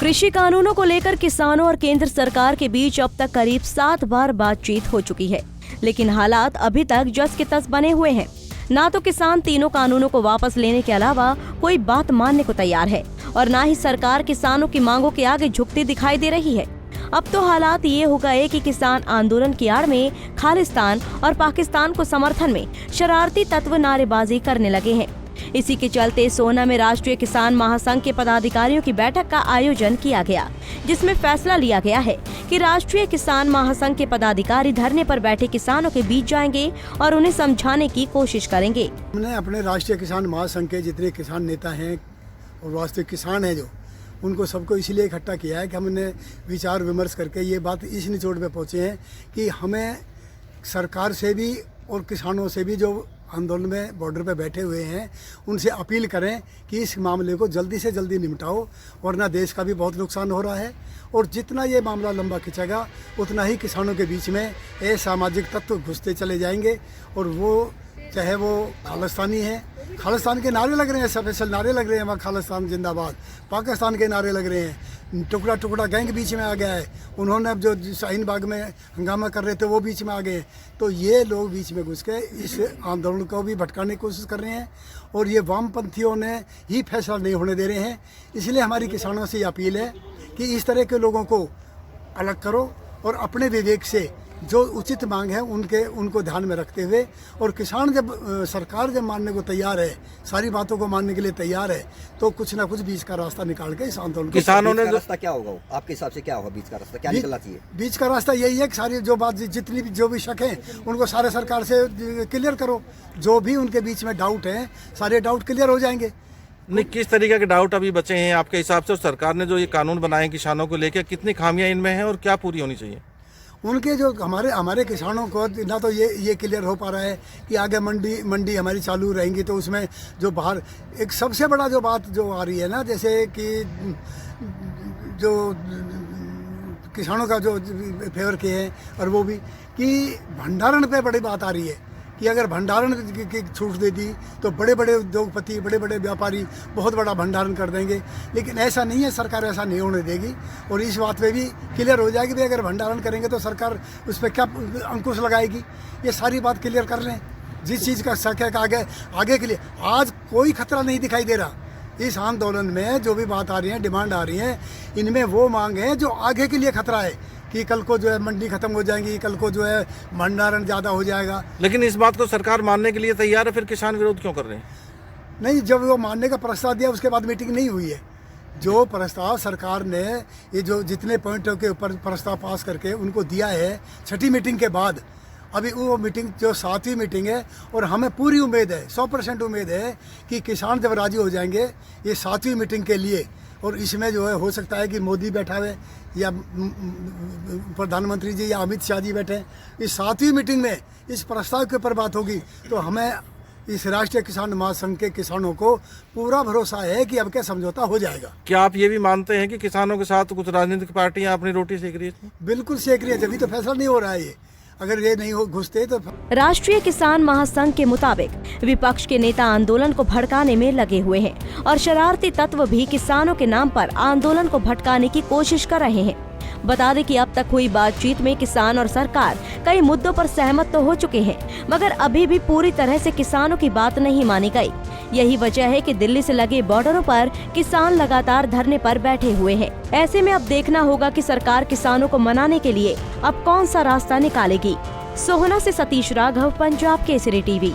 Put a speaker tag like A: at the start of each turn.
A: कृषि कानूनों को लेकर किसानों और केंद्र सरकार के बीच अब तक करीब 7 बार बातचीत हो चुकी है, लेकिन हालात अभी तक जस के तस बने हुए हैं। ना तो किसान तीनों कानूनों को वापस लेने के अलावा कोई बात मानने को तैयार है और ना ही सरकार किसानों की मांगों के आगे झुकती दिखाई दे रही है। अब तो हालात ये हो गए कि किसान आंदोलन की आड़ में खालिस्तान और पाकिस्तान को समर्थन में शरारती तत्व नारेबाजी करने लगे हैं। इसी के चलते सोहना में राष्ट्रीय किसान महासंघ के पदाधिकारियों की बैठक का आयोजन किया गया, जिसमें फैसला लिया गया है कि राष्ट्रीय किसान महासंघ के पदाधिकारी धरने पर बैठे किसानों के बीच जाएंगे और उन्हें समझाने की कोशिश करेंगे।
B: हमने अपने राष्ट्रीय किसान महासंघ के जितने किसान नेता हैं और वास्तविक किसान हैं, जो उनको सबको इसलिए इकट्ठा किया है कि हमने विचार विमर्श करके ये बात इस निचोड़ पे पहुँचे हैं कि हमें सरकार से भी और किसानों से भी जो आंदोलन में बॉर्डर पे बैठे हुए हैं उनसे अपील करें कि इस मामले को जल्दी से जल्दी निपटाओ, वरना देश का भी बहुत नुकसान हो रहा है। और जितना ये मामला लंबा खिंचेगा उतना ही किसानों के बीच में असामाजिक तत्व घुसते चले जाएंगे। और वो चाहे वो खालिस्तानी है, खालिस्तान के नारे लग रहे हैं, स्पेशल नारे लग रहे हैं, वहाँ खालिस्तान जिंदाबाद, पाकिस्तान के नारे लग रहे हैं, टुकड़ा टुकड़ा गैंग बीच में आ गया है। उन्होंने अब जो शाहीन बाग में हंगामा कर रहे थे वो बीच में आ गए। तो ये लोग बीच में घुस के इस आंदोलन को भी भटकाने की कोशिश कर रहे हैं और ये वामपंथियों ने ही फैसला नहीं होने दे रहे हैं। इसलिए हमारी किसानों से ये अपील है कि इस तरह के लोगों को अलग करो और अपने विवेक से जो उचित मांग है उनको ध्यान में रखते हुए, और किसान जब सरकार जब मानने को तैयार है, सारी बातों को मानने के लिए तैयार है, तो कुछ ना कुछ बीच का रास्ता निकाल के इस आंदोलन
C: किसानों ने रास्ता क्या होगा, आपके हिसाब से क्या होगा बीच का रास्ता, क्या निकलना चाहिए? बीच
B: का रास्ता यही है कि सारी जो बात जितनी भी जो भी शक है उनको सारे सरकार से क्लियर करो। जो भी उनके बीच में डाउट है सारे डाउट क्लियर हो जाएंगे।
C: नहीं, किस तरीके के डाउट अभी बचे हैं आपके हिसाब से? और सरकार ने जो ये कानून बनाए किसानों को लेकर, कितनी खामियां इनमें हैं और क्या पूरी होनी चाहिए?
B: उनके जो हमारे किसानों को ना तो ये क्लियर हो पा रहा है कि आगे मंडी हमारी चालू रहेंगी, तो उसमें जो बाहर एक सबसे बड़ा जो बात जो आ रही है ना, जैसे कि जो किसानों का जो फेवर किए हैं, और वो भी कि भंडारण पे बड़ी बात आ रही है कि अगर भंडारण की छूट दे दी तो बड़े बड़े उद्योगपति, बड़े बड़े व्यापारी बहुत बड़ा भंडारण कर देंगे। लेकिन ऐसा नहीं है, सरकार ऐसा नहीं होने देगी। और इस बात पे भी क्लियर हो जाएगी कि अगर भंडारण करेंगे तो सरकार उस पर क्या अंकुश लगाएगी। ये सारी बात क्लियर कर लें। जिस चीज़ का शक है कि आगे के लिए आज कोई खतरा नहीं दिखाई दे रहा। इस आंदोलन में जो भी बात आ रही है, डिमांड आ रही है, इनमें वो मांग है जो आगे के लिए खतरा है कि कल को जो है मंडी खत्म हो जाएंगी, कल को जो है भंडारण ज़्यादा हो जाएगा।
C: लेकिन इस बात को सरकार मानने के लिए तैयार है, फिर किसान विरोध क्यों कर रहे हैं?
B: नहीं, जब वो मानने का प्रस्ताव दिया उसके बाद मीटिंग नहीं हुई है। जो प्रस्ताव सरकार ने ये जो जितने पॉइंटों के ऊपर प्रस्ताव पास करके उनको दिया है, छठी मीटिंग के बाद अभी वो मीटिंग जो 7वीं मीटिंग है, और हमें पूरी उम्मीद है, 100% उम्मीद है कि किसान जब राजी हो जाएंगे ये 7वीं मीटिंग के लिए। और इसमें जो है हो सकता है कि मोदी बैठा हुए या प्रधानमंत्री जी या अमित शाह जी बैठे। इस 7वीं मीटिंग में इस प्रस्ताव के ऊपर बात होगी, तो हमें इस राष्ट्रीय किसान महासंघ के किसानों को पूरा भरोसा है कि अब क्या समझौता हो जाएगा।
C: क्या आप ये भी मानते हैं कि किसानों के साथ कुछ राजनीतिक पार्टियां अपनी रोटी सेक रही है?
B: बिल्कुल सेक रही है, जब तो फैसला नहीं हो रहा है। ये अगर ये नहीं हो घुसते तो।
A: राष्ट्रीय किसान महासंघ के मुताबिक विपक्ष के नेता आंदोलन को भड़काने में लगे हुए हैं और शरारती तत्व भी किसानों के नाम पर आंदोलन को भटकाने की कोशिश कर रहे हैं। बता दें कि अब तक हुई बातचीत में किसान और सरकार कई मुद्दों पर सहमत तो हो चुके हैं, मगर अभी भी पूरी तरह से किसानों की बात नहीं मानी गई। यही वजह है कि दिल्ली से लगे बॉर्डरों पर किसान लगातार धरने पर बैठे हुए हैं। ऐसे में अब देखना होगा कि सरकार किसानों को मनाने के लिए अब कौन सा रास्ता निकालेगी। सोहना से सतीश राघव, पंजाब केसरी टीवी।